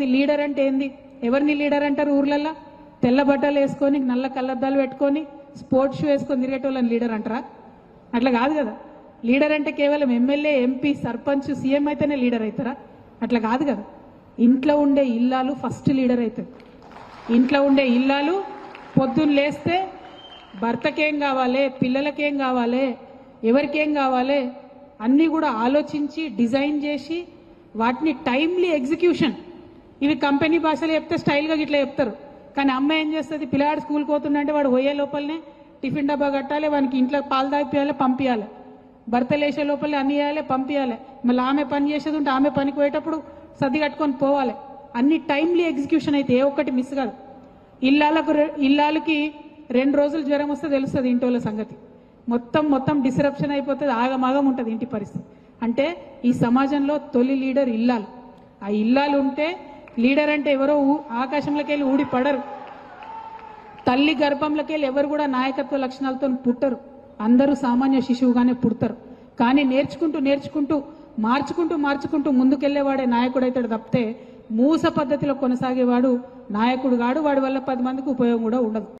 Leader అంటే ఏంది? ఎవరిని లీడర్ అంటారు? ఊర్లల్లో తెల్ల బట్టలు వేసుకొని నల్ల కళ్ళద్దాలు పెట్టుకొని స్పోర్ట్స్ షూ వేసుకొని తిరిగేటోళ్ళని లీడర్ అంటారా? అట్లా కాదు కదా. లీడర్ అంటే కేవలం ఎమ్మెల్యే, ఎంపీ, సర్పంచ్, సీఎం అయితేనే లీడర్ అవుతారా? అట్లా కాదు కదా. ఇంట్లో ఉండే ఇల్లాలు ఫస్ట్ లీడర్ అవుతారు. ఇంట్లో ఉండే ఇల్లాలు పొద్దున్న లేస్తే భర్తకేం కావాలి, పిల్లలకేం కావాలి, ఎవరికేం కావాలి అన్నీ కూడా ఆలోచించి డిజైన్ చేసి వాటిని టైమ్లీ ఎగ్జిక్యూషన్. ఇవి కంపెనీ భాషలో చెప్తే స్టైల్గా ఇట్లా చెప్తారు. కానీ అమ్మాయి ఏం చేస్తుంది? పిల్లాడు స్కూల్కి పోతుందంటే వాడు పోయే లోపలనే టిఫిన్ డబ్బా కట్టాలి, వానికి ఇంట్లో పాలు తాగిపియాలి, పంపించాలి. భర్త లేచే లోపలనే అన్ని చేయాలి, పంపించాలి. మళ్ళీ ఆమె పని చేసేది ఉంటే ఆమె పనికి పోయేటప్పుడు సర్ది కట్టుకొని పోవాలి. అన్ని టైమ్లీ ఎగ్జిక్యూషన్ అయితే ఏ ఒక్కటి మిస్ కాదు. ఇల్లాలకి 2 రోజులు జ్వరం వస్తే తెలుస్తుంది ఇంటోళ్ళ సంగతి. మొత్తం డిస్రప్షన్ అయిపోతుంది, ఆగమాగం ఉంటుంది ఇంటి పరిస్థితి. అంటే ఈ సమాజంలో తొలి లీడర్ ఇల్లాలు. ఆ ఇల్లాలు ఉంటే లీడర్ అంటే ఎవరో ఆకాశంలోకి వెళ్ళి ఊడి పడరు. తల్లి గర్భంలోకి వెళ్ళి ఎవరు కూడా నాయకత్వ లక్షణాలతో పుట్టరు. అందరూ సామాన్య శిశువుగానే పుడతారు. కానీ నేర్చుకుంటూ మార్చుకుంటూ ముందుకెళ్లేవాడే నాయకుడు అవుతాడు తప్పితే మూస పద్ధతిలో కొనసాగేవాడు నాయకుడు కాడు. వాడి వల్ల 10 మందికి ఉపయోగం కూడా ఉండదు.